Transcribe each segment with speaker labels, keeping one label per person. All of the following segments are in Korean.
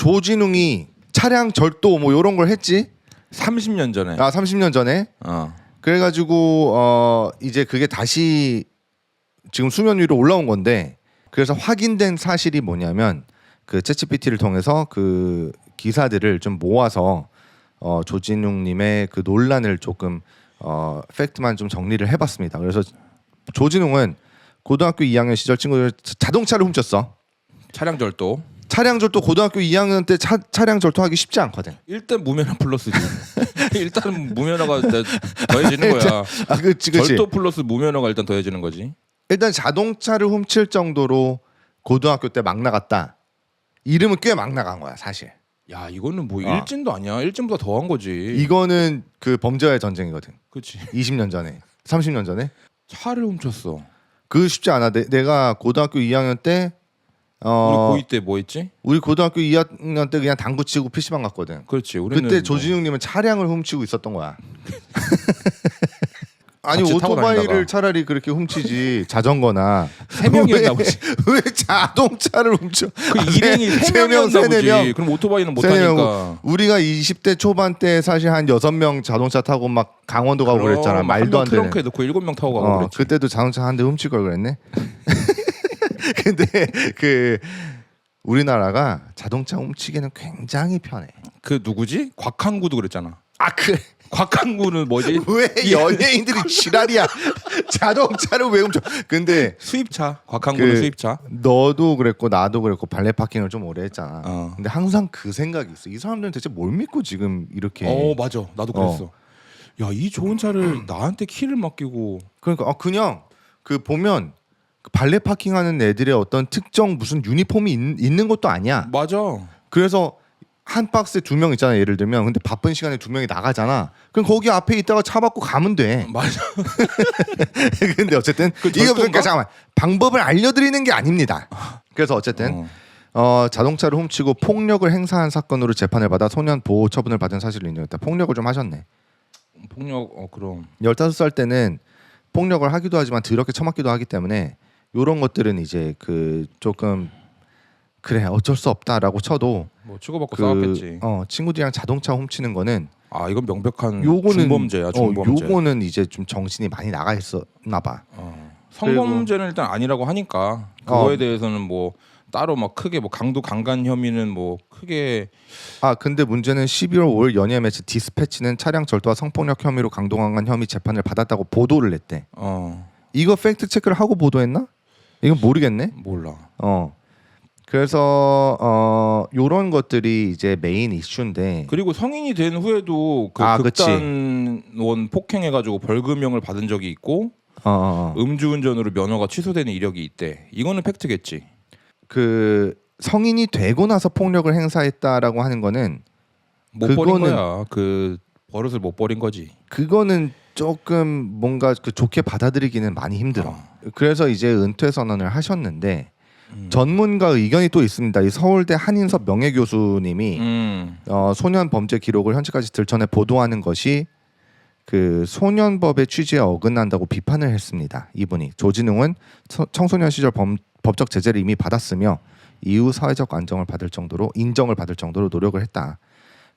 Speaker 1: 조진웅이 차량 절도 뭐 이런 걸 했지.
Speaker 2: 30년 전에.
Speaker 1: 30년 전에. 그래가지고 이제 그게 다시 지금 수면 위로 올라온 건데, 그래서 확인된 사실이 뭐냐면 그 챗GPT를 통해서 그 기사들을 좀 모아서 조진웅님의 그 논란을 조금 팩트만 좀 정리를 해봤습니다. 그래서 조진웅은 고등학교 2학년 시절 친구들 자동차를 훔쳤어.
Speaker 2: 차량 절도.
Speaker 1: 차량 절도 고등학교 2학년 때 차량 절도하기 쉽지 않거든.
Speaker 2: 일단 무면허 플러스지. 일단 무면허가 더해지는 거야.
Speaker 1: 그치.
Speaker 2: 절도 플러스 무면허가 일단 더해지는 거지.
Speaker 1: 일단 자동차를 훔칠 정도로 고등학교 때 막 나갔다. 이름은 꽤 막 나간 거야 사실.
Speaker 2: 야 이거는 뭐 일진도 아니야. 일진보다 더한 거지.
Speaker 1: 이거는 그 범죄와의 전쟁이거든.
Speaker 2: 그렇지.
Speaker 1: 20년 전에, 30년 전에.
Speaker 2: 차를 훔쳤어.
Speaker 1: 그 쉽지 않아. 내가 고등학교 2학년 때
Speaker 2: 우리 고2 때 뭐 했지?
Speaker 1: 우리 고등학교 2학년 때 그냥 당구 치고 PC방 갔거든.
Speaker 2: 그렇지. 우리는
Speaker 1: 그때 조진웅님은 차량을 훔치고 있었던 거야. 아니
Speaker 2: 같이 타고
Speaker 1: 오토바이를
Speaker 2: 다니다가.
Speaker 1: 차라리 그렇게 훔치지 자전거나
Speaker 2: 세 명이었나 보지.
Speaker 1: 왜 자동차를 훔쳐?
Speaker 2: 그 일행이 세 명이었나 보지. 그럼 오토바이는 못 타니까.
Speaker 1: 우리가 20대 초반 때 사실 한 6명 자동차 타고 막 강원도 가고 그랬잖아. 말도 안 되는.
Speaker 2: 트렁크에 넣고 7명 타고 가고 그랬지.
Speaker 1: 그때도 자동차 한 대 훔칠 걸 그랬네. 근데 그 우리나라가 자동차 훔치기는 굉장히 편해.
Speaker 2: 그 누구지? 곽한구도 그랬잖아.
Speaker 1: 그래.
Speaker 2: 곽한구는 뭐지?
Speaker 1: 왜 연예인들이 지랄이야? 자동차를 왜 훔쳐? 근데
Speaker 2: 수입차. 곽한구는 수입차.
Speaker 1: 너도 그랬고 나도 그랬고 발레 파킹을 좀 오래 했잖아.
Speaker 2: 어.
Speaker 1: 근데 항상 그 생각이 있어. 이 사람들은 대체 뭘 믿고 지금 이렇게?
Speaker 2: 맞아. 나도 그랬어. 야, 이 좋은 차를 나한테 키를 맡기고.
Speaker 1: 그러니까 그냥 그 보면 그 발레 파킹하는 애들의 어떤 특정 무슨 유니폼이 있는 것도 아니야.
Speaker 2: 맞아.
Speaker 1: 그래서 한 박스에 2명 있잖아. 예를 들면 근데 바쁜 시간에 2명이 나가잖아. 그럼 거기 앞에 있다가 차 받고 가면 돼.
Speaker 2: 맞아.
Speaker 1: 근데 어쨌든
Speaker 2: 그
Speaker 1: 이거 그러니까 잠깐만 방법을 알려드리는 게 아닙니다. 그래서 어쨌든 자동차를 훔치고 폭력을 행사한 사건으로 재판을 받아 소년 보호 처분을 받은 사실을 인정했다. 폭력을 좀 하셨네.
Speaker 2: 폭력 그럼
Speaker 1: 15살 때는 폭력을 하기도 하지만 더럽게 처맞기도 하기 때문에 이런 것들은 이제 그 조금 그래 어쩔 수 없다라고 쳐도
Speaker 2: 뭐 치고받고 싸웠겠지.
Speaker 1: 친구들이랑 자동차 훔치는 거는
Speaker 2: 이건 명백한
Speaker 1: 요거는
Speaker 2: 중범죄야. 중범죄.
Speaker 1: 요거는 이제 좀 정신이 많이 나가 있었나 봐.
Speaker 2: 성범죄는 일단 아니라고 하니까 그거에 대해서는 뭐 따로 막 크게 뭐 강도 강간 혐의는 뭐 크게
Speaker 1: 근데 문제는 12월 5일 연예 매체 디스패치는 차량 절도와 성폭력 혐의로 강도 강간 혐의 재판을 받았다고 보도를 했대. 이거 팩트 체크를 하고 보도했나? 이건 모르겠네.
Speaker 2: 몰라.
Speaker 1: 그래서 요런 것들이 이제 메인 이슈인데
Speaker 2: 그리고 성인이 된 후에도 그 극단원 폭행해가지고 벌금형을 받은 적이 있고 음주운전으로 면허가 취소되는 이력이 있대. 이거는 팩트겠지.
Speaker 1: 그 성인이 되고 나서 폭력을 행사했다라고 하는 거는
Speaker 2: 못 버린 거야. 그 버릇을 못 버린 거지.
Speaker 1: 그거는 조금 뭔가 그 좋게 받아들이기는 많이 힘들어. 그래서 이제 은퇴 선언을 하셨는데 전문가 의견이 또 있습니다. 이 서울대 한인섭 명예교수님이 소년 범죄 기록을 현재까지 들춰내 보도하는 것이 그 소년법의 취지에 어긋난다고 비판을 했습니다. 이분이 조진웅은 청소년 시절 법적 제재를 이미 받았으며 이후 사회적 인정을 받을 정도로 노력을 했다.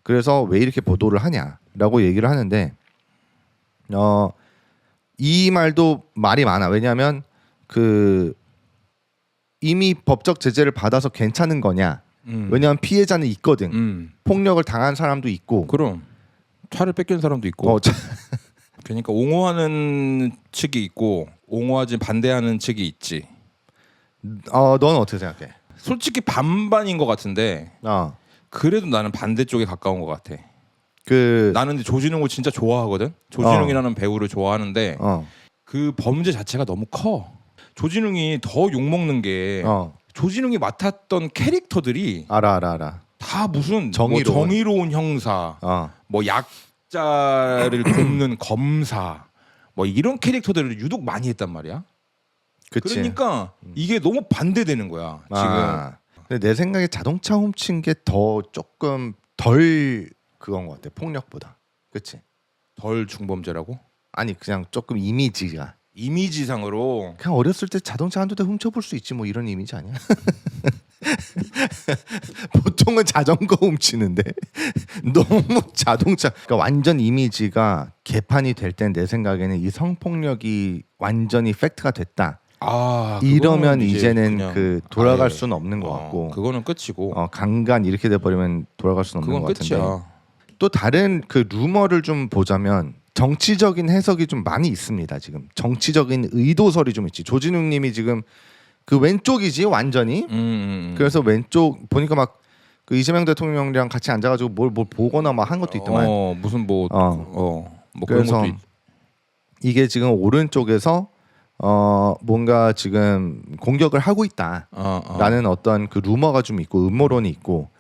Speaker 1: 그래서 왜 이렇게 보도를 하냐라고 얘기를 하는데 이 말도 말이 많아. 왜냐하면 그 이미 법적 제재를 받아서 괜찮은 거냐? 왜냐하면 피해자는 있거든. 폭력을 당한 사람도 있고.
Speaker 2: 그럼 차를 뺏긴 사람도 있고. 그러니까 옹호하는 측이 있고 옹호하지 반대하는 측이 있지.
Speaker 1: 넌 어떻게 생각해?
Speaker 2: 솔직히 반반인 것 같은데. 그래도 나는 반대쪽에 가까운 것 같아. 나는 근데 조진웅을 진짜 좋아하거든. 조진웅이라는 배우를 좋아하는데 그 범죄 자체가 너무 커. 조진웅이 더 욕먹는 게 조진웅이 맡았던 캐릭터들이
Speaker 1: 알아.
Speaker 2: 다 무슨 정의로운 형사, 뭐 약자를 돕는 검사, 뭐 이런 캐릭터들을 유독 많이 했단 말이야.
Speaker 1: 그치.
Speaker 2: 그러니까 이게 너무 반대되는 거야 지금.
Speaker 1: 근데 내 생각에 자동차 훔친 게 더 조금 덜 그건 것 같아. 폭력보다. 그치?
Speaker 2: 덜 중범죄라고?
Speaker 1: 아니 그냥 조금 이미지가.
Speaker 2: 이미지상으로
Speaker 1: 그냥 어렸을 때 자동차 한두 대 훔쳐볼 수 있지 뭐 이런 이미지 아니야? 보통은 자전거 훔치는데 너무 자동차. 그러니까 완전 이미지가 개판이 될 땐 내 생각에는 이 성폭력이 완전히 팩트가 됐다. 이러면 이제는 그 돌아갈 수는 없는 것 같고.
Speaker 2: 그거는 끝이고.
Speaker 1: 강간 이렇게 돼 버리면 돌아갈 수는 없는 것 같은데.
Speaker 2: 끝이야.
Speaker 1: 또 다른 그 루머를 좀 보자면 정치적인 해석이 좀 많이 있습니다. 지금 정치적인 의도설이 좀 있지. 조진웅님이 지금 그 왼쪽이지 완전히. 그래서 왼쪽 보니까 막 그 이재명 대통령이랑 같이 앉아가지고 뭘 보거나 막 한 것도 있더만.
Speaker 2: 무슨 뭐 그런
Speaker 1: 그래서
Speaker 2: 것도
Speaker 1: 이게 지금 오른쪽에서 뭔가 지금 공격을 하고 있다라는 어떤 그 루머가 좀 있고 음모론이 있고.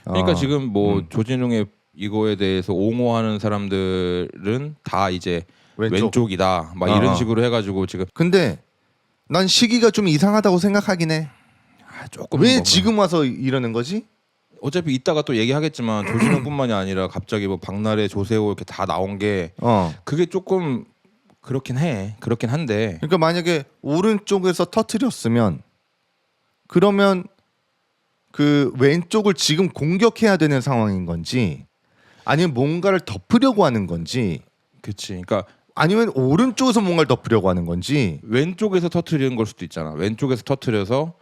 Speaker 2: 그러니까 지금 뭐 조진웅의 이거에 대해서 옹호하는 사람들은 다 이제 왼쪽이다 막 이런 식으로 해가지고 지금.
Speaker 1: 근데 난 시기가 좀 이상하다고 생각하긴 해.
Speaker 2: 조금
Speaker 1: 왜 지금 와서 이러는 거지?
Speaker 2: 어차피 이따가 또 얘기하겠지만 조진웅뿐만이 아니라 갑자기 뭐 박나래, 조세호 이렇게 다 나온 게 그게 조금 그렇긴 한데.
Speaker 1: 그러니까 만약에 오른쪽에서 터트렸으면 그러면 그 왼쪽을 지금 공격해야 되는 상황인 건지 아니면 뭔가를 덮으려고 하는 건지.
Speaker 2: 그치. 그러니까
Speaker 1: 아니면 오른쪽에서 뭔가를 덮으려고 하는 건지.
Speaker 2: 왼쪽에서 터트리는 걸 수도 있잖아. 왼쪽에서 터트려서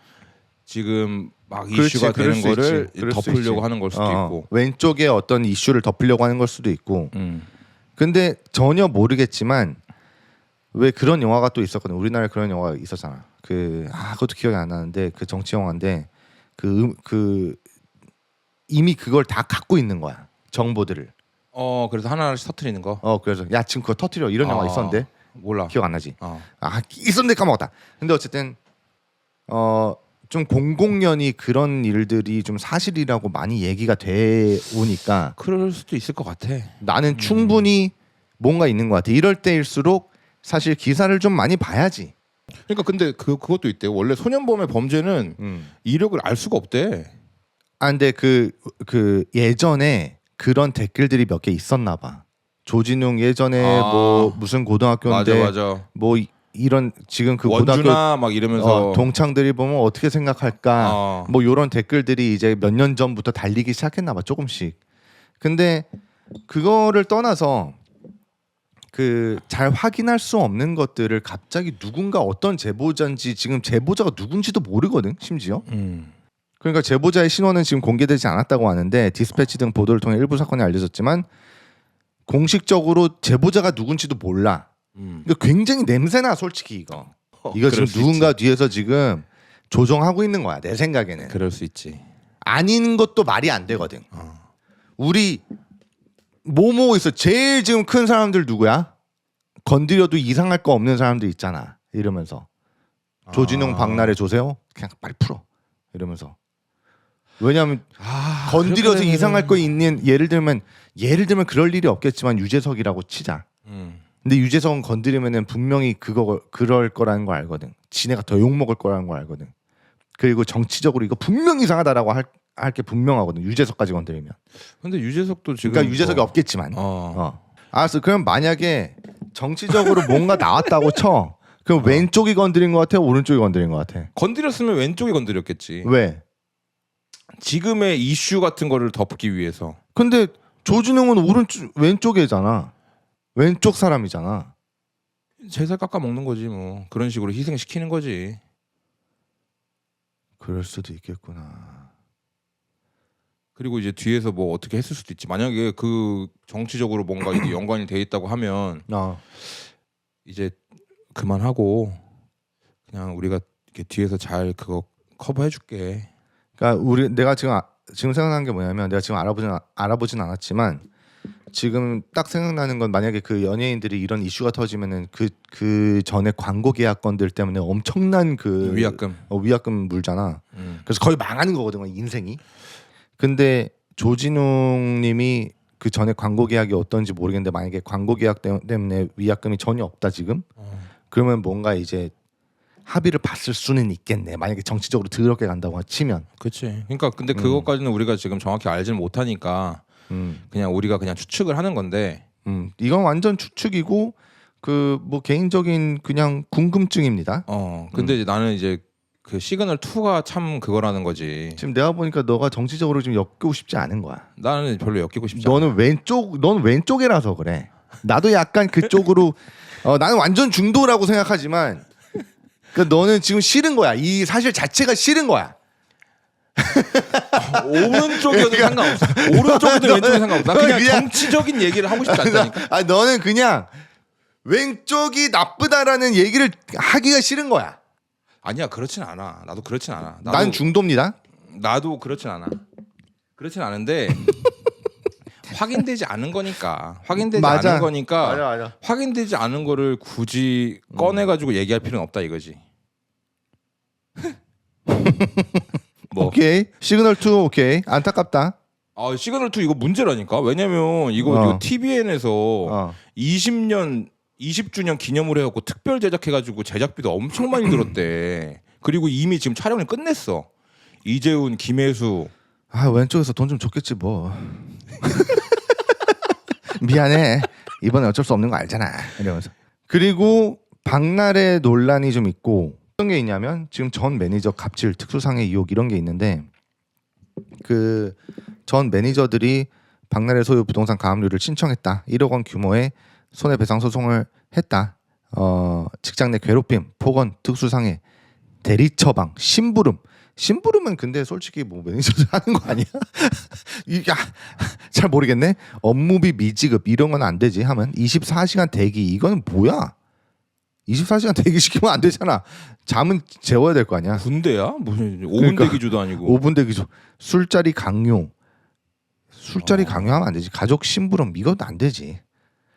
Speaker 2: 지금 막 이슈가 되는 거를 덮으려고 하는 걸 수도 있고.
Speaker 1: 왼쪽에 어떤 이슈를 덮으려고 하는 걸 수도 있고. 근데 전혀 모르겠지만 왜 그런 영화가 또 있었거든. 우리나라에 그런 영화가 있었잖아. 그것도 기억이 안 나는데 그 정치 영화인데 그 이미 그걸 다 갖고 있는 거야. 정보들을.
Speaker 2: 그래서 하나씩 터트리는 거.
Speaker 1: 그래서 야 지금 그거 터트려 이런 영화 있었는데.
Speaker 2: 몰라.
Speaker 1: 기억 안 나지. 있었는데 까먹었다. 근데 어쨌든 좀 공공연히 그런 일들이 좀 사실이라고 많이 얘기가 돼 오니까
Speaker 2: 그럴 수도 있을 것 같아.
Speaker 1: 나는 충분히 뭔가 있는 것 같아. 이럴 때일수록 사실 기사를 좀 많이 봐야지.
Speaker 2: 그러니까 근데 그것도 있대요. 원래 소년범의 범죄는 이력을 알 수가 없대.
Speaker 1: 근데 그 예전에 그런 댓글들이 몇 개 있었나 봐. 조진웅 예전에 뭐 무슨 고등학교인데
Speaker 2: 맞아.
Speaker 1: 뭐 이런 지금 그
Speaker 2: 원주나
Speaker 1: 고등학교
Speaker 2: 막 이러면서
Speaker 1: 동창들이 보면 어떻게 생각할까 뭐 이런 댓글들이 이제 몇 년 전부터 달리기 시작했나 봐 조금씩. 근데 그거를 떠나서 그 잘 확인할 수 없는 것들을 갑자기 누군가 어떤 제보자인지 지금 제보자가 누군지도 모르거든 심지어. 그러니까 제보자의 신원은 지금 공개되지 않았다고 하는데 디스패치 등 보도를 통해 일부 사건이 알려졌지만 공식적으로 제보자가 누군지도 몰라. 그러니까 굉장히 냄새나 솔직히 이거 지금 누군가 뒤에서 지금 조정하고 있는 거야 내 생각에는.
Speaker 2: 그럴 수 있지.
Speaker 1: 아닌 것도 말이 안 되거든. 우리 뭐뭐 있어 제일 지금 큰 사람들 누구야? 건드려도 이상할 거 없는 사람들 있잖아 이러면서 조진웅, 박나래, 조세호 그냥 빨리 풀어 이러면서. 왜냐하면 건드려서 이상할 거 있는 예를 들면 그럴 일이 없겠지만 유재석이라고 치자. 근데 유재석은 건드리면은 분명히 그럴 거라는 걸 알거든. 지네가 더 욕 먹을 거라는 걸 알거든. 그리고 정치적으로 이거 분명 이상하다라고 할 게 분명하거든. 유재석까지 건드리면.
Speaker 2: 근데 유재석도 지금
Speaker 1: 그러니까 유재석이 없겠지만. 알았어. 그럼 만약에 정치적으로 뭔가 나왔다고 쳐. 그럼 왼쪽이 건드린 것 같아? 오른쪽이 건드린 것 같아?
Speaker 2: 건드렸으면 왼쪽이 건드렸겠지.
Speaker 1: 왜?
Speaker 2: 지금의 이슈 같은 거를 덮기 위해서.
Speaker 1: 근데 조진웅은 왼쪽이잖아. 왼쪽 사람이잖아.
Speaker 2: 제살 깎아 먹는 거지 뭐. 그런 식으로 희생시키는 거지.
Speaker 1: 그럴 수도 있겠구나.
Speaker 2: 그리고 이제 뒤에서 뭐 어떻게 했을 수도 있지. 만약에 그 정치적으로 뭔가 이게 연관이 돼 있다고 하면 이제 그만하고 그냥 우리가 이렇게 뒤에서 잘 그거 커버해줄게.
Speaker 1: 그러니까 내가 지금 생각난 게 뭐냐면 내가 지금 알아보진 않았지만 지금 딱 생각나는 건 만약에 그 연예인들이 이런 이슈가 터지면은 그 전에 광고 계약건들 때문에 엄청난 그 위약금 물잖아. 그래서 거의 망하는 거거든 인생이. 근데 조진웅님이 그 전에 광고 계약이 어떤지 모르겠는데 만약에 광고 계약 때문에 위약금이 전혀 없다 지금. 그러면 뭔가 이제 합의를 봤을 수는 있겠네. 만약에 정치적으로 더럽게 간다고 치면.
Speaker 2: 그렇지. 그러니까 근데 그것까지는 우리가 지금 정확히 알지는 못하니까 그냥 우리가 그냥 추측을 하는 건데.
Speaker 1: 이건 완전 추측이고 그 뭐 개인적인 그냥 궁금증입니다.
Speaker 2: 근데 이제 나는 이제 그 시그널 2가 참 그거라는 거지.
Speaker 1: 지금 내가 보니까 너가 정치적으로 좀 엮이고 싶지 않은 거야.
Speaker 2: 나는 별로 엮이고 싶지
Speaker 1: 너는 넌 왼쪽이라서 그래. 나도 약간 그쪽으로 나는 완전 중도라고 생각하지만 그러니까 너는 지금 싫은 거야. 이 사실 자체가 싫은 거야.
Speaker 2: 오른쪽이어도 상관없어. 오른쪽이든 왼쪽이든 상관없어. 나 그냥 정치적인 얘기를 하고 싶지 않다니까.
Speaker 1: 너는 그냥 왼쪽이 나쁘다라는 얘기를 하기가 싫은 거야.
Speaker 2: 아니야, 그렇진 않아. 나도 그렇진 않아.
Speaker 1: 난 중도입니다.
Speaker 2: 나도 그렇진 않아. 그렇진 않은데 확인되지 않은 거니까.
Speaker 1: 맞아.
Speaker 2: 확인되지 않은 거를 굳이 꺼내가지고 얘기할 필요는 없다 이거지.
Speaker 1: 뭐. 오케이. 시그널 2 오케이. 안타깝다.
Speaker 2: 아, 시그널 2 이거 문제라니까. 왜냐면 이거 TVN에서 20주년 기념으로 해갖고 특별 제작해가지고 제작비도 엄청 많이 들었대. 그리고 이미 지금 촬영을 끝냈어. 이재훈, 김혜수.
Speaker 1: 왼쪽에서 돈 좀 줬겠지 뭐. 미안해. 이번에 어쩔 수 없는 거 알잖아. 이러면서. 그리고 박나래 논란이 좀 있고 어떤 게 있냐면 지금 전 매니저 갑질, 특수상해 의혹 이런 게 있는데 그 전 매니저들이 박나래 소유 부동산 가압류를 신청했다. 1억 원 규모의 손해배상 소송을 했다. 직장 내 괴롭힘, 폭언, 특수상해, 대리 처방, 심부름은 근데 솔직히 뭐 매니저들 하는 거 아니야? 이게 잘 모르겠네. 업무비 미지급 이런 건 안 되지 하면 24시간 대기 이거는 뭐야? 24시간 대기 시키면 안 되잖아. 잠은 재워야 될 거 아니야.
Speaker 2: 군대야? 무슨 5분 대기조도 아니고.
Speaker 1: 5분 대기조. 술자리 강요하면 안 되지. 가족 심부름 이것도 안 되지.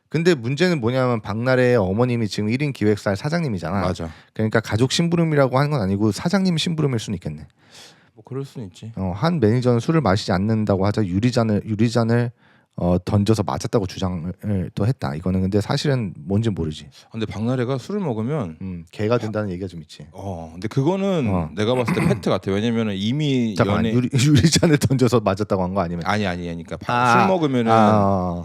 Speaker 1: 근데 문제는 뭐냐면 박나래의 어머님이 지금 1인 기획사의 사장님이잖아.
Speaker 2: 맞아.
Speaker 1: 그러니까 가족 심부름이라고 하는 건 아니고 사장님 심부름일 수는 있겠네.
Speaker 2: 뭐 그럴 수는 있지.
Speaker 1: 한 매니저는 술을 마시지 않는다고 하자 유리잔을 던져서 맞았다고 주장을 또 했다. 이거는 근데 사실은 뭔지 모르지.
Speaker 2: 근데 박나래가 술을 먹으면
Speaker 1: 개가 된다는 얘기가 좀 있지.
Speaker 2: 근데 그거는 내가 봤을 때 팩트 같아. 왜냐면은 이미
Speaker 1: 잠깐만, 유리잔을 던져서 맞았다고 한 거 아니면?
Speaker 2: 아니. 그러니까 술 먹으면은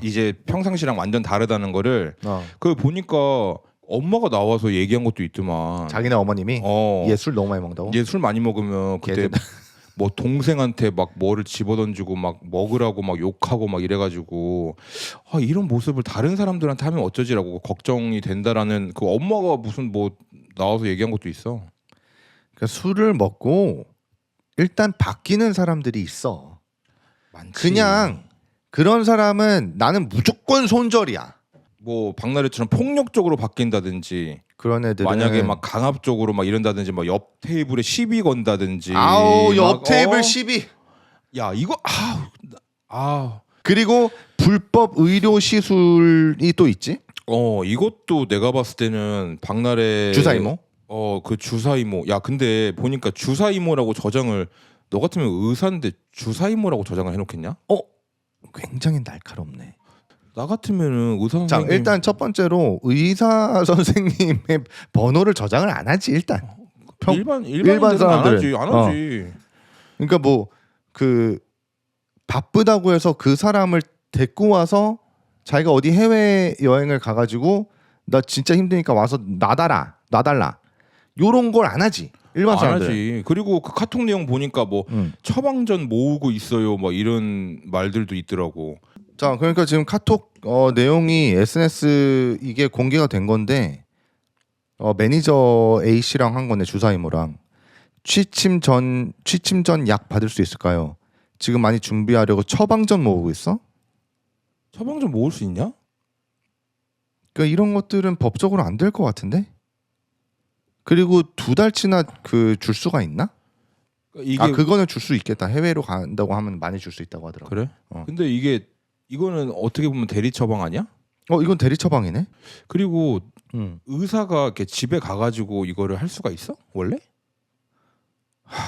Speaker 2: 이제 평상시랑 완전 다르다는 거를 그걸 보니까 엄마가 나와서 얘기한 것도 있더만.
Speaker 1: 자기네 어머님이 얘 술 너무 많이 먹는다고?
Speaker 2: 얘 술 많이 먹으면 그때 뭐 동생한테 막 뭐를 집어던지고 막 먹으라고 막 욕하고 막 이래가지고 이런 모습을 다른 사람들한테 하면 어쩌지라고 걱정이 된다라는 그 엄마가 무슨 뭐 나와서 얘기한 것도 있어.
Speaker 1: 그러니까 술을 먹고 일단 바뀌는 사람들이 있어.
Speaker 2: 많지.
Speaker 1: 그냥 그런 사람은 나는 무조건 손절이야.
Speaker 2: 뭐 박나래처럼 폭력적으로 바뀐다든지
Speaker 1: 그런 애들은
Speaker 2: 만약에 막 강압적으로 막 이런다든지 막 옆 테이블에 시비 건다든지
Speaker 1: 옆 테이블 시비.
Speaker 2: 야 이거
Speaker 1: 그리고 불법 의료 시술이 또 있지.
Speaker 2: 이것도 내가 봤을 때는 박나래
Speaker 1: 주사이모.
Speaker 2: 그 주사이모. 야 근데 보니까 주사이모라고 저장을 너 같으면 의사인데 주사이모라고 저장을 해놓겠냐?
Speaker 1: 굉장히 날카롭네.
Speaker 2: 나 같으면은 의사 선생님.
Speaker 1: 자 일단 첫 번째로 의사 선생님의 번호를 저장을 안 하지 일단.
Speaker 2: 일반 사람들은 안 하지.
Speaker 1: 그러니까 뭐 그 바쁘다고 해서 그 사람을 데리고 와서 자기가 어디 해외 여행을 가가지고 나 진짜 힘드니까 와서 놔달라 요런 걸 안 하지 일반 사람들.
Speaker 2: 하지. 그리고 그 카톡 내용 보니까 뭐 처방전 모으고 있어요 뭐 이런 말들도 있더라고.
Speaker 1: 자 그러니까 지금 카톡 내용이 SNS 이게 공개가 된 건데 매니저 A 씨랑 한 거네. 주사이모랑 취침 전 약 받을 수 있을까요? 지금 많이 준비하려고 처방전 모으고 있어?
Speaker 2: 처방전 모을 수 있냐?
Speaker 1: 그러니까 이런 것들은 법적으로 안 될 것 같은데. 그리고 2달치나 그 줄 수가 있나? 그거는 줄 수 있겠다. 해외로 간다고 하면 많이 줄 수 있다고 하더라고.
Speaker 2: 그래? 근데 이거는 어떻게 보면 대리 처방 아니야?
Speaker 1: 이건 대리 처방이네.
Speaker 2: 그리고 의사가 이렇게 집에 가가지고 이거를 할 수가 있어? 원래?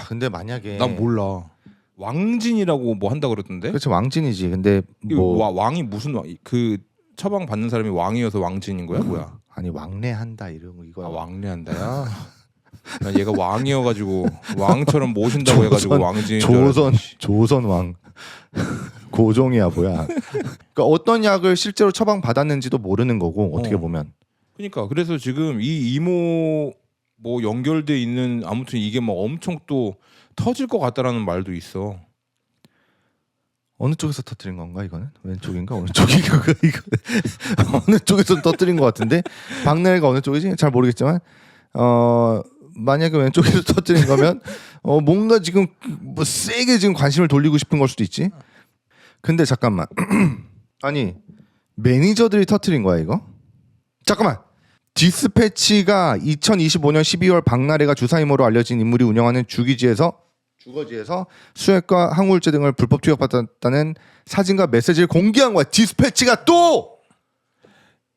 Speaker 1: 근데 만약에
Speaker 2: 난 몰라. 왕진이라고 뭐 한다 그러던데?
Speaker 1: 그렇죠. 왕진이지. 근데 뭐
Speaker 2: 왕이 무슨 그 처방 받는 사람이 왕이어서 왕진인 거야? 뭐야?
Speaker 1: 아니 왕래한다 이런 거 이거.
Speaker 2: 왕래한다야? 난 얘가 왕이어가지고 왕처럼 모신다고 해가지고 왕진.
Speaker 1: 조선 왕. 고종이야 뭐야. 그러니까 어떤 약을 실제로 처방 받았는지도 모르는 거고 어떻게 보면.
Speaker 2: 그러니까 그래서 지금 이 이모 뭐 연결돼 있는 아무튼 이게 뭐 엄청 또 터질 것 같다라는 말도 있어.
Speaker 1: 어느 쪽에서 터뜨린 건가 이거는? 왼쪽인가 어느 쪽인가 이거 어느 쪽에서 터뜨린 것 같은데 박나래가 어느 쪽이지? 잘 모르겠지만 만약에 왼쪽에서 터뜨린 거면 뭔가 지금 뭐 세게 지금 관심을 돌리고 싶은 걸 수도 있지. 근데 잠깐만 아니 매니저들이 터뜨린 거야 이거? 잠깐만 디스패치가 2025년 12월 박나래가 주사임으로 알려진 인물이 운영하는 주거지에서 수액과 항우울제 등을 불법 투약받았다는 사진과 메시지를 공개한 거야. 디스패치가 또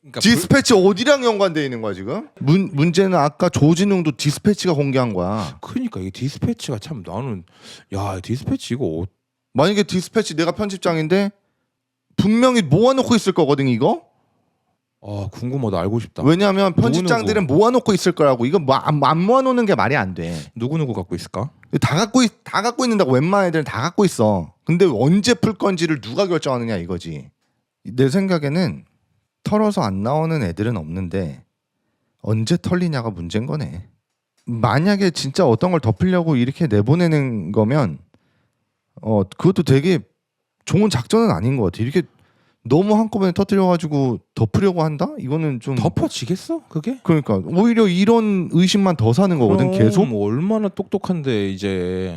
Speaker 1: 그러니까 디스패치 어디랑 연관돼 있는 거야 지금? 문제는 아까 조진웅도 디스패치가 공개한 거야.
Speaker 2: 그러니까 이게 디스패치가 참 나는 야 디스패치 이거
Speaker 1: 만약에 디스패치 내가 편집장인데 분명히 모아놓고 있을 거거든 이거.
Speaker 2: 아 궁금하다 알고 싶다.
Speaker 1: 왜냐하면 편집장들은 모아놓고 있을 거라고. 이거 안 모아놓는 게 말이 안 돼.
Speaker 2: 누구 갖고 있을까?
Speaker 1: 다 갖고 있는다고. 웬만한 애들은 다 갖고 있어. 근데 언제 풀 건지를 누가 결정하느냐 이거지. 내 생각에는 털어서 안 나오는 애들은 없는데 언제 털리냐가 문제인 거네. 만약에 진짜 어떤 걸 덮으려고 이렇게 내보내는 거면 그것도 되게 좋은 작전은 아닌 것 같아. 이렇게 너무 한꺼번에 터뜨려가지고 덮으려고 한다? 이거는 좀
Speaker 2: 덮어지겠어? 그게?
Speaker 1: 그러니까 오히려 이런 의심만 더 사는 거거든. 계속
Speaker 2: 뭐 얼마나 똑똑한데 이제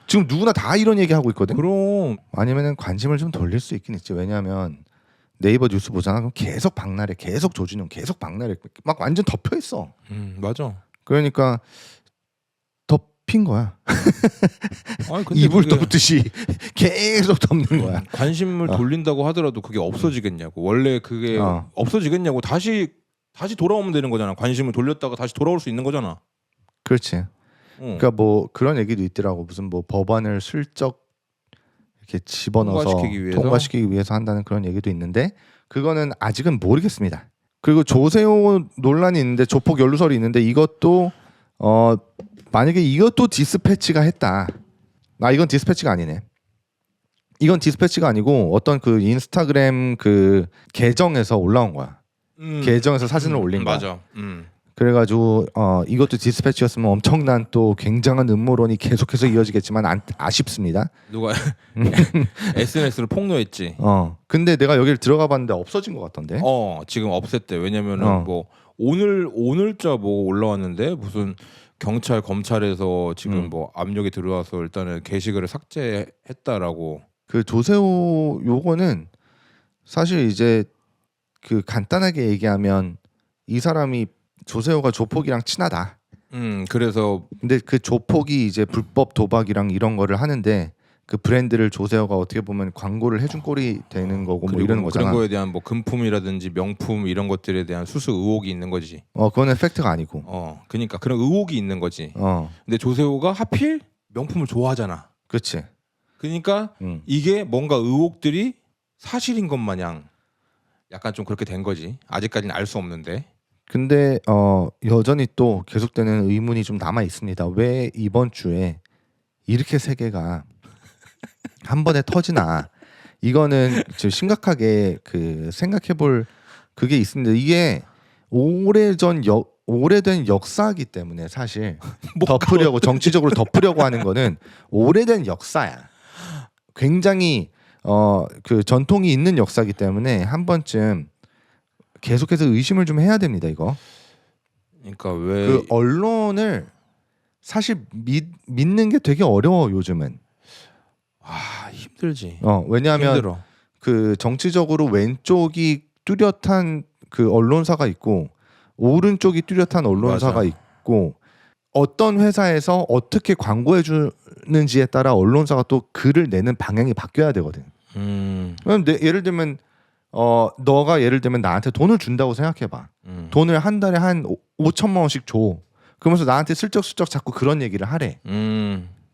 Speaker 1: 지금 누구나 다 이런 얘기 하고 있거든.
Speaker 2: 그럼
Speaker 1: 아니면은 관심을 좀 돌릴 수 있긴 있지. 왜냐하면 네이버 뉴스 보잖아. 그럼 계속 박나래, 계속 조진웅, 계속 박나래 막 완전 덮여 있어.
Speaker 2: 맞아.
Speaker 1: 그러니까 덮인 거야.
Speaker 2: 아니, 근데
Speaker 1: 이불 덮듯이 계속 덮는 거야.
Speaker 2: 관심을 돌린다고 하더라도 그게 없어지겠냐고. 원래 그게 없어지겠냐고. 다시 돌아오면 되는 거잖아. 관심을 돌렸다가 다시 돌아올 수 있는 거잖아.
Speaker 1: 그렇지. 그러니까 뭐 그런 얘기도 있더라고. 무슨 뭐 법안을 슬쩍 이렇게 집어넣어서 통과시키기 위해서 한다는 그런 얘기도 있는데 그거는 아직은 모르겠습니다. 그리고 조세호 논란이 있는데 조폭 연루설이 있는데 이것도 만약에 이것도 디스패치가 했다. 이건 디스패치가 아니네. 이건 디스패치가 아니고 어떤 그 인스타그램 그 계정에서 올라온 거야. 계정에서 사진을 올린 거야.
Speaker 2: 맞아.
Speaker 1: 그래가지고 이것도 디스패치였으면 엄청난 또 굉장한 음모론이 계속해서 이어지겠지만 아쉽습니다.
Speaker 2: 누가 SNS를 폭로했지.
Speaker 1: 근데 내가 여기를 들어가 봤는데 없어진 것 같던데.
Speaker 2: 지금 없앴대. 왜냐면은 뭐 오늘자 뭐 올라왔는데 무슨 경찰 검찰에서 지금 뭐 압력이 들어와서 일단은 게시글을 삭제했다라고.
Speaker 1: 그 조세호 요거는 사실 이제 그 간단하게 얘기하면 이 사람이 조세호가 조폭이랑 친하다.
Speaker 2: 그래서
Speaker 1: 근데 그 조폭이 이제 불법 도박이랑 이런 거를 하는데 그 브랜드를 조세호가 어떻게 보면 광고를 해준 꼴이 되는 거고 뭐 이러는 거잖아.
Speaker 2: 그런 거에 대한 뭐 금품이라든지 명품 이런 것들에 대한 수수 의혹이 있는 거지.
Speaker 1: 그거는 팩트가 아니고.
Speaker 2: 그러니까 그런 의혹이 있는 거지. 근데 조세호가 하필 명품을 좋아하잖아.
Speaker 1: 그렇지.
Speaker 2: 그러니까 이게 뭔가 의혹들이 사실인 것 마냥 약간 좀 그렇게 된 거지. 아직까지는 알 수 없는데.
Speaker 1: 근데 여전히 또 계속되는 의문이 좀 남아 있습니다. 왜 이번 주에 이렇게 세계가 한 번에 터지나? 이거는 지금 심각하게 그 생각해볼 그게 있습니다. 이게 오래된 역사이기 때문에 사실 덮으려고 정치적으로 덮으려고 하는 거는 오래된 역사야. 굉장히 그 전통이 있는 역사이기 때문에 한 번쯤 계속해서 의심을 좀 해야 됩니다. 이거.
Speaker 2: 그러니까 왜
Speaker 1: 그 언론을 사실 믿는 게 되게 어려워 요즘은.
Speaker 2: 힘들지.
Speaker 1: 왜냐하면
Speaker 2: 힘들어.
Speaker 1: 그 정치적으로 왼쪽이 뚜렷한 그 언론사가 있고 오른쪽이 뚜렷한 언론사가
Speaker 2: 맞아.
Speaker 1: 있고 어떤 회사에서 어떻게 광고해 주는지에 따라 언론사가 또 글을 내는 방향이 바뀌어야 되거든. 그럼 예를 들면 너가 예를 들면 나한테 돈을 준다고 생각해봐. 돈을 한 달에 한 5천만 원씩 줘. 그러면서 나한테 슬쩍슬쩍 자꾸 그런 얘기를 하래.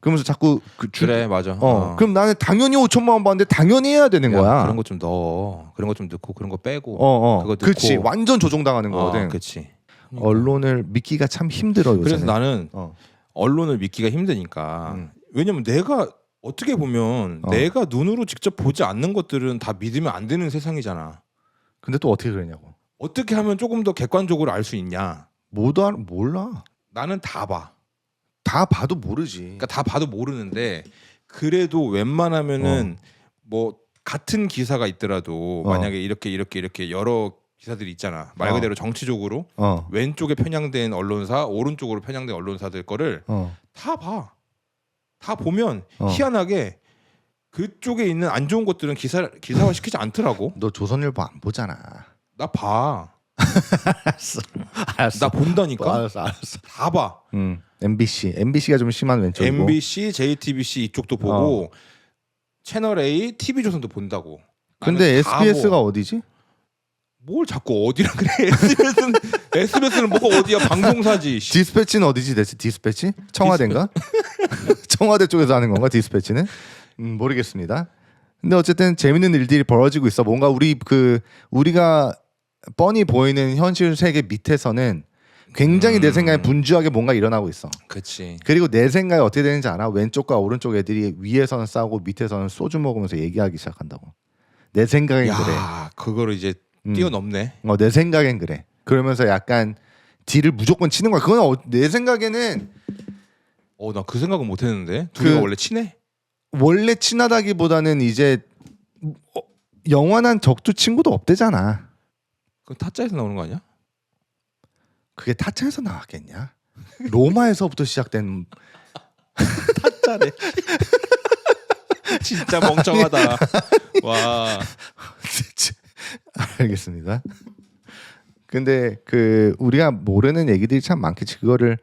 Speaker 1: 그러면서 자꾸
Speaker 2: 그래 맞아.
Speaker 1: 그럼 나는 당연히 5천만 원 받는데 당연히 해야 되는 거야.
Speaker 2: 그런 거 좀 넣어. 그런 거 좀 넣고 그런 거 빼고. 그거 넣고.
Speaker 1: 그렇지. 완전 조종당하는 거거든.
Speaker 2: 그렇지.
Speaker 1: 언론을 믿기가 참 힘들어 요새.
Speaker 2: 그래서 나는 언론을 믿기가 힘드니까. 왜냐면 내가 어떻게 보면 내가 눈으로 직접 보지 않는 것들은 다 믿으면 안 되는 세상이잖아.
Speaker 1: 근데 또 어떻게 그러냐고.
Speaker 2: 어떻게 하면 조금 더 객관적으로 알 수 있냐?
Speaker 1: 몰라.
Speaker 2: 나는 다 봐.
Speaker 1: 다 봐도 모르지.
Speaker 2: 그러니까 다 봐도 모르는데 그래도 웬만하면은 뭐 같은 기사가 있더라도 만약에 이렇게 여러 기사들이 있잖아. 말 그대로 정치적으로 왼쪽에 편향된 언론사, 오른쪽으로 편향된 언론사들 거를 다 봐. 다 보면 희한하게 그쪽에 있는 안 좋은 것들은 기사화 시키지 않더라고.
Speaker 1: 너 조선일보 안 보잖아.
Speaker 2: 나 봐.
Speaker 1: 알았어.
Speaker 2: 나 본다니까.
Speaker 1: 알았어.
Speaker 2: 다 봐.
Speaker 1: MBC가 좀 심한 왼쪽이고.
Speaker 2: MBC, JTBC 이쪽도 보고 채널 A, TV조선도 본다고.
Speaker 1: 근데 SBS가 어디지?
Speaker 2: 뭘 자꾸 어디라 그래? SBS는 뭐가 어디야? 방송사지.
Speaker 1: 디스패치는 어디지? 대체 디스패치? 청와대인가? 청와대 쪽에서 하는 건가? 디스패치는? 모르겠습니다. 근데 어쨌든 재밌는 일들이 벌어지고 있어. 뭔가 우리가 뻔히 보이는 현실 세계 밑에서는 굉장히 내 생각에 분주하게 뭔가 일어나고 있어.
Speaker 2: 그렇지.
Speaker 1: 그리고 내 생각이 어떻게 되는지 알아? 왼쪽과 오른쪽 애들이 위에서는 싸우고 밑에서는 소주 먹으면서 얘기하기 시작한다고. 내 생각엔 그래.
Speaker 2: 그거를 이제 뛰어넘네.
Speaker 1: 내 생각엔 그래. 그러면서 약간 딜을 무조건 치는 거야. 그건 내 생각에는
Speaker 2: 나 그 생각은 못 했는데. 둘이가 원래 친해?
Speaker 1: 원래 친하다기보다는 이제 영원한 적도 친구도 없대잖아.
Speaker 2: 그 타짜에서 나오는 거 아니야?
Speaker 1: 그게 타짜에서 나왔겠냐? 로마에서부터 시작된
Speaker 2: 타짜래. 진짜 멍청하다. 와.
Speaker 1: 알겠습니다. 근데 우리가 모르는 얘기들이 참 많겠지. 그거를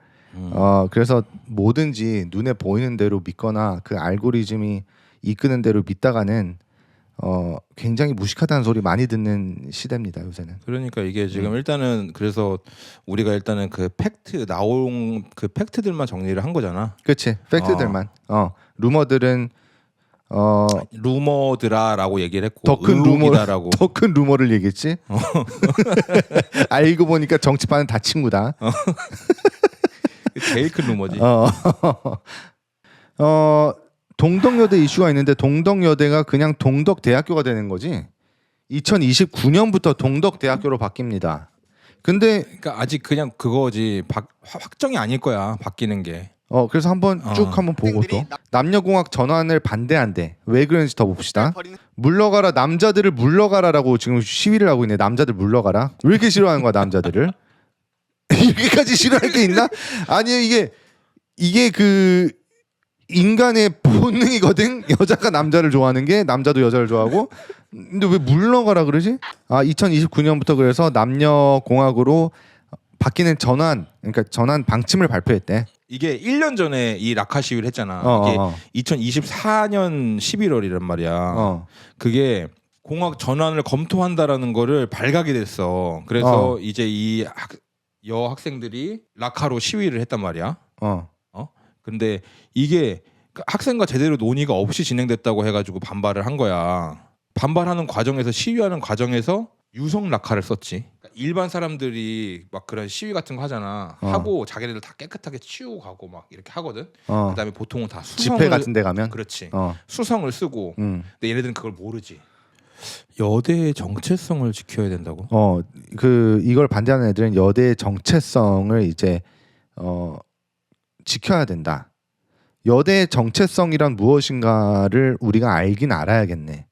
Speaker 1: 그래서 뭐든지 눈에 보이는 대로 믿거나 그 알고리즘이 이끄는 대로 믿다가는 굉장히 무식하다는 소리 많이 듣는 시대입니다, 요새는.
Speaker 2: 그러니까 이게 지금 일단은 그래서 우리가 일단은 그 팩트 나온 그 팩트들만 정리를 한 거잖아.
Speaker 1: 그렇지. 팩트들만. 루머들은
Speaker 2: 루머드라라고 얘기를 했고
Speaker 1: 더 큰 루머를 얘기했지. 알고 보니까 정치판은 다 친구다.
Speaker 2: 제일 큰 루머지.
Speaker 1: 동덕여대 이슈가 있는데 동덕여대가 그냥 동덕대학교가 되는 거지. 2029년부터 동덕대학교로 바뀝니다. 근데
Speaker 2: 그러니까 아직 그냥 그거지. 확정이 아닐 거야. 바뀌는 게.
Speaker 1: 그래서 한번 쭉 한번 보고 또 남녀공학 전환을 반대한대. 왜 그런지 더 봅시다. 물러가라, 남자들을 물러가라라고 지금 시위를 하고 있네. 남자들 물러가라. 왜 이렇게 싫어하는 거야, 남자들을? 이렇게까지 싫어할 게 있나? 아니 이게 그 인간의 본능이거든. 여자가 남자를 좋아하는 게 남자도 여자를 좋아하고. 근데 왜 물러가라 그러지? 2029년부터 그래서 남녀공학으로 바뀌는 그러니까 전환 방침을 발표했대.
Speaker 2: 이게 1년 전에 이 라카 시위를 했잖아. 이게 2024년 11월이란 말이야. 그게 공학 전환을 검토한다라는 거를 발각이 됐어. 그래서 이제 이 여학생들이 라카로 시위를 했단 말이야. 근데 이게 학생과 제대로 논의가 없이 진행됐다고 해가지고 반발을 한 거야. 반발하는 과정에서 시위하는 과정에서 유성 라카를 썼지. 그러니까 일반 사람들이 막 그런 시위 같은 거 하잖아. 하고 자기네들 다 깨끗하게 치우고 가고 막 이렇게 하거든. 그다음에 보통은 다 수성을,
Speaker 1: 집회 같은 데 가면
Speaker 2: 그렇지. 수성을 쓰고. 근데 얘네들은 그걸 모르지. 여대의 정체성을 지켜야 된다고?
Speaker 1: 이걸 반대하는 애들은 여대의 정체성을 이제 지켜야 된다. 여대의 정체성이란 무엇인가를 우리가 알긴 알아야겠네.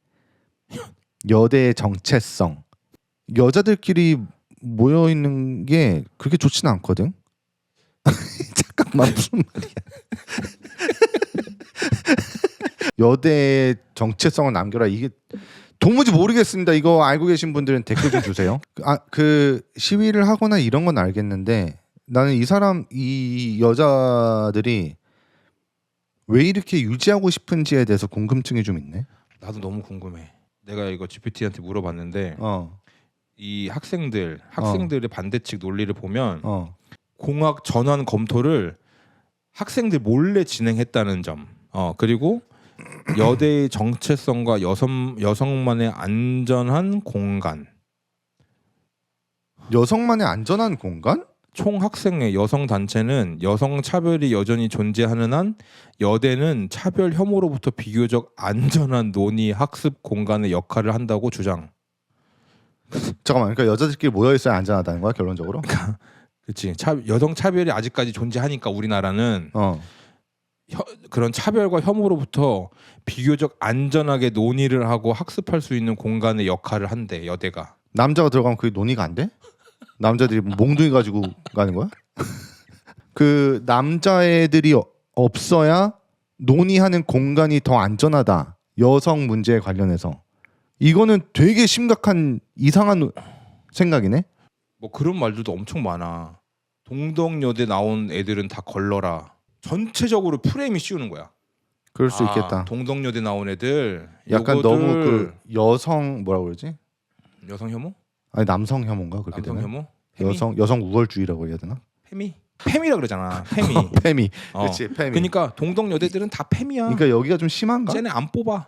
Speaker 1: 여대의 정체성. 여자들끼리 모여 있는 게 그렇게 좋지는 않거든. 잠깐만 무슨 말이야. 여대의 정체성을 남겨라. 이게 도무지 모르겠습니다. 이거 알고 계신 분들은 댓글 좀 주세요. 그 시위를 하거나 이런 건 알겠는데 나는 이 여자들이 왜 이렇게 유지하고 싶은지에 대해서 궁금증이 좀 있네.
Speaker 2: 나도 너무 궁금해. 내가 이거 GPT한테 물어봤는데 이 학생들의 반대측 논리를 보면 공학 전환 검토를 학생들 몰래 진행했다는 점. 그리고 여대의 정체성과 여성만의 안전한 공간.
Speaker 1: 여성만의 안전한 공간?
Speaker 2: 총 학생의 여성 단체는 여성 차별이 여전히 존재하는 한 여대는 차별 혐오로부터 비교적 안전한 논의 학습 공간의 역할을 한다고 주장.
Speaker 1: 잠깐만, 그러니까 여자들끼리 모여 있어야 안전하다는 거야 결론적으로?
Speaker 2: 그렇지. 여성 차별이 아직까지 존재하니까 우리나라는 그런 차별과 혐오로부터 비교적 안전하게 논의를 하고 학습할 수 있는 공간의 역할을 한대 여대가.
Speaker 1: 남자가 들어가면 그게 논의가 안 돼? 남자들이 몽둥이 가지고 가는 거야? 그 남자애들이 없어야 논의하는 공간이 더 안전하다. 여성 문제에 관련해서. 이거는 되게 심각한 이상한 생각이네.
Speaker 2: 뭐 그런 말들도 엄청 많아. 동덕여대 나온 애들은 다 걸러라. 전체적으로 프레임이 씌우는 거야.
Speaker 1: 그럴 수 있겠다.
Speaker 2: 동덕여대 나온 애들
Speaker 1: 약간 너무 그 여성 뭐라고 그러지?
Speaker 2: 여성 혐오?
Speaker 1: 아니 남성 혐오인가 그렇게
Speaker 2: 남성
Speaker 1: 되면?
Speaker 2: 혐오?
Speaker 1: 여성 우월주의라고 해야 되나?
Speaker 2: 페미라 그러잖아. 페미.
Speaker 1: 페미. 그렇지. 페미.
Speaker 2: 그러니까 동덕여대들은 다 페미야.
Speaker 1: 그러니까 여기가 좀 심한가?
Speaker 2: 쟤네 안 뽑아.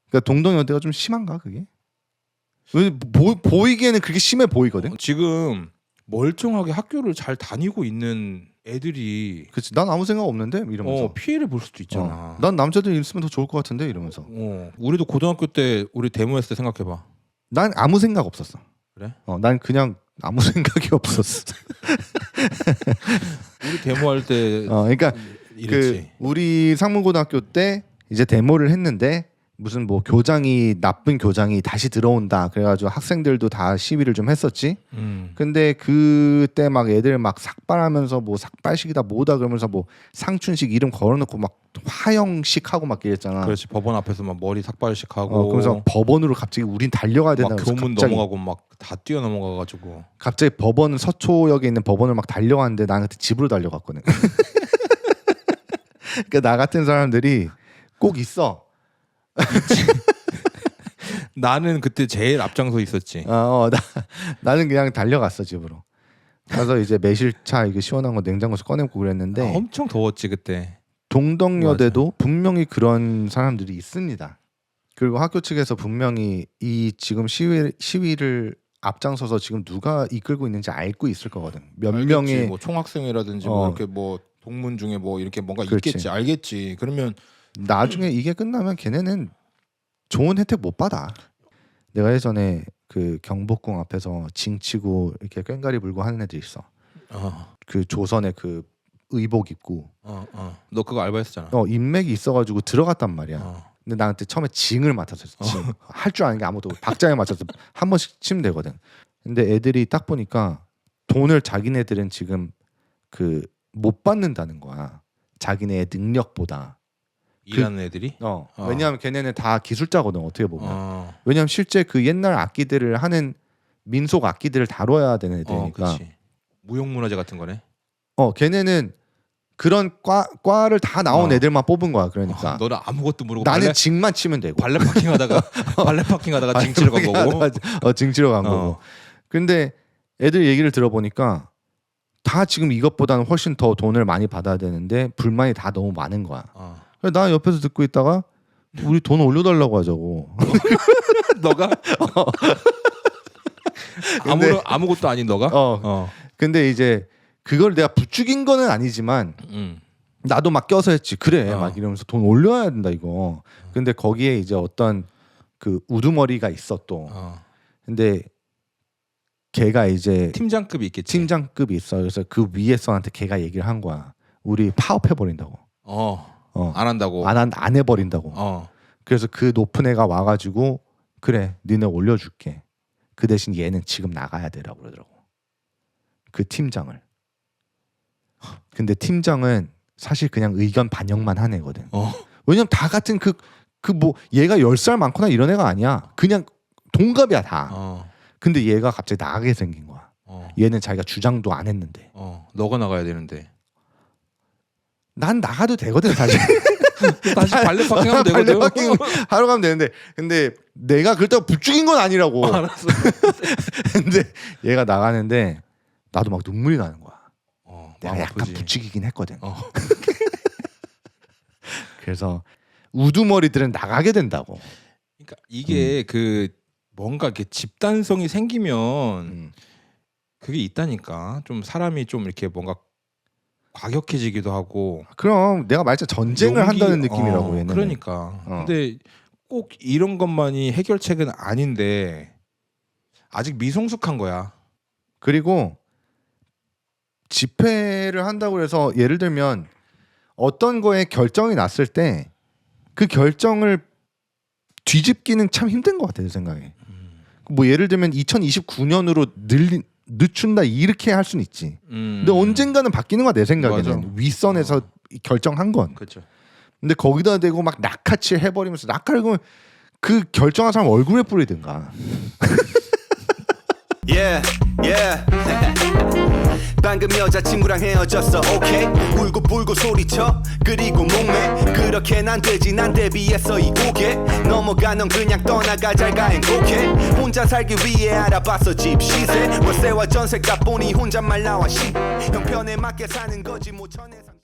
Speaker 1: 그러니까 동덕여대가 좀 심한가 그게? 보이기에는 그렇게 심해 보이거든.
Speaker 2: 지금 멀쩡하게 학교를 잘 다니고 있는 애들이
Speaker 1: 그렇지. 난 아무 생각 없는데 이러면서
Speaker 2: 피해를 볼 수도 있잖아.
Speaker 1: 난 남자들 있으면 더 좋을 것 같은데 이러면서.
Speaker 2: 우리도 고등학교 때 우리 데모했을 때 생각해봐.
Speaker 1: 난 아무 생각 없었어.
Speaker 2: 그래?
Speaker 1: 난 그냥 아무 생각이 없었어.
Speaker 2: 우리 데모할 때
Speaker 1: 그러니까
Speaker 2: 이랬지.
Speaker 1: 우리 상문고등학교 때 이제 데모를 했는데 무슨 뭐 교장이 나쁜 교장이 다시 들어온다 그래가지고 학생들도 다 시위를 좀 했었지. 근데 그때 막 애들 막 삭발하면서 뭐 삭발식이다 뭐다 그러면서 뭐 상춘식 이름 걸어놓고 막 화형식 하고 막 이랬잖아.
Speaker 2: 그렇지. 법원 앞에서 막 머리 삭발식 하고.
Speaker 1: 그래서 법원으로 갑자기 우린 달려가야 된다.
Speaker 2: 막 교문 넘어가고 막 다 뛰어 넘어가가지고.
Speaker 1: 갑자기 법원 서초역에 있는 법원을 막 달려갔는데 나는 그때 집으로 달려갔거든. 그러니까 나 같은 사람들이 꼭 있어.
Speaker 2: 나는 그때 제일 앞장서 있었지.
Speaker 1: 나는 그냥 달려갔어 집으로. 가서 이제 매실차 이거 시원한 거 냉장고에서 꺼내고 그랬는데
Speaker 2: 엄청 더웠지 그때.
Speaker 1: 동덕여대도
Speaker 2: 맞아.
Speaker 1: 분명히 그런 사람들이 있습니다. 그리고 학교 측에서 분명히 이 지금 시위를 앞장서서 지금 누가 이끌고 있는지 알고 있을 거거든. 몇
Speaker 2: 알겠지.
Speaker 1: 명의
Speaker 2: 뭐 총학생회라든지 뭐 이렇게 뭐 동문 중에 뭐 이렇게 뭔가
Speaker 1: 그렇지.
Speaker 2: 있겠지. 알겠지. 그러면
Speaker 1: 나중에 이게 끝나면 걔네는 좋은 혜택 못 받아. 내가 예전에 그 경복궁 앞에서 징치고 이렇게 꽹가리 불고 하는 애들 있어. 그 조선의 그 의복 입고.
Speaker 2: 너 그거 알바했었잖아.
Speaker 1: 인맥이 있어가지고 들어갔단 말이야. 근데 나 그때 처음에 징을 맡았어. 할 줄 아는 게 아무도 박자에 맞춰서 한 번씩 치면 되거든. 근데 애들이 딱 보니까 돈을 자기네들은 지금 그 못 받는다는 거야. 자기네의 능력보다.
Speaker 2: 일하는 애들이?
Speaker 1: 왜냐하면 걔네는 다 기술자거든 어떻게 보면. 왜냐하면 실제 그 옛날 악기들을 하는 민속 악기들을 다뤄야 되는 애들이니까.
Speaker 2: 무형문화재 같은 거네.
Speaker 1: 걔네는 그런 과를 다 나온 애들만 뽑은 거야. 그러니까
Speaker 2: 너는 아무것도 모르고
Speaker 1: 나는 징만 치면 되고
Speaker 2: 발레 파킹하다가 징 치러 간 거고.
Speaker 1: 징 치러 간 거고. 근데 애들 얘기를 들어보니까 다 지금 이것보다는 훨씬 더 돈을 많이 받아야 되는데 불만이 다 너무 많은 거야. 나 옆에서 듣고 있다가 우리 돈 올려달라고 하자고.
Speaker 2: 너가? 아무것도 아닌 너가?
Speaker 1: 근데 이제 그걸 내가 부추긴 거는 아니지만 나도 막 껴서 했지. 그래 막 이러면서 돈 올려야 된다 이거. 근데 거기에 이제 어떤 그 우두머리가 있어 또. 근데 걔가 이제
Speaker 2: 팀장급이 있겠지.
Speaker 1: 팀장급이 있어. 그래서 그 위에서한테 걔가 얘기를 한 거야. 우리 파업해 버린다고.
Speaker 2: 안 한다고.
Speaker 1: 안 해버린다고. 그래서 그 높은 애가 와가지고 그래 니네 올려줄게. 그 대신 얘는 지금 나가야 되라고 그러더라고. 그 팀장을. 근데 팀장은 사실 그냥 의견 반영만 한 애거든. 왜냐면 다 같은 그 뭐 얘가 10살 많거나 이런 애가 아니야. 그냥 동갑이야 다. 근데 얘가 갑자기 나가게 생긴 거야. 얘는 자기가 주장도 안 했는데.
Speaker 2: 너가 나가야 되는데.
Speaker 1: 난 나가도 되거든 사실.
Speaker 2: 다시 발레 파킹 하면 되거든.
Speaker 1: 발레 파킹 하러 가면 되는데. 근데 내가 그렇다고 부추긴 건 아니라고.
Speaker 2: 알았어.
Speaker 1: 근데 얘가 나가는데 나도 막 눈물이 나는 거야. 내가 약간
Speaker 2: 아프지.
Speaker 1: 부추기긴 했거든. 그래서 우두머리들은 나가게 된다고.
Speaker 2: 그러니까 이게 그 뭔가 이렇게 집단성이 생기면 그게 있다니까. 좀 사람이 좀 이렇게 뭔가 과격해지기도 하고.
Speaker 1: 그럼 내가 말했잖아 전쟁을 한다는 느낌이라고 얘는.
Speaker 2: 그러니까. 근데 꼭 이런 것만이 해결책은 아닌데 아직 미성숙한 거야.
Speaker 1: 그리고 집회를 한다고 해서 예를 들면 어떤 거에 결정이 났을 때 그 결정을 뒤집기는 참 힘든 것 같아요, 제 생각에. 뭐 예를 들면 2029년으로 늦춘다 이렇게 할 수는 있지. 근데 언젠가는 바뀌는 거야, 내 생각에는. 맞아. 윗선에서 결정한 건.
Speaker 2: 그렇죠.
Speaker 1: 근데 거기다 대고 막 낙하칠 해버리면서 낙하를 그 결정한 사람 얼굴에 뿌리든가.
Speaker 3: Yeah, yeah. 방금 여자친구랑 헤어졌어, 오케이. 울고불고 소리쳐 그리고 목매. 그렇게 난 되지, 난 대비했어 이 곡에. 넘어가 넌 그냥 떠나가 잘가 행복해. 혼자 살기 위해 알아봤어 집 시세. 월세와 전세값 보니 혼잣말 나와 씨. 형편에 맞게 사는 거지 뭐 천에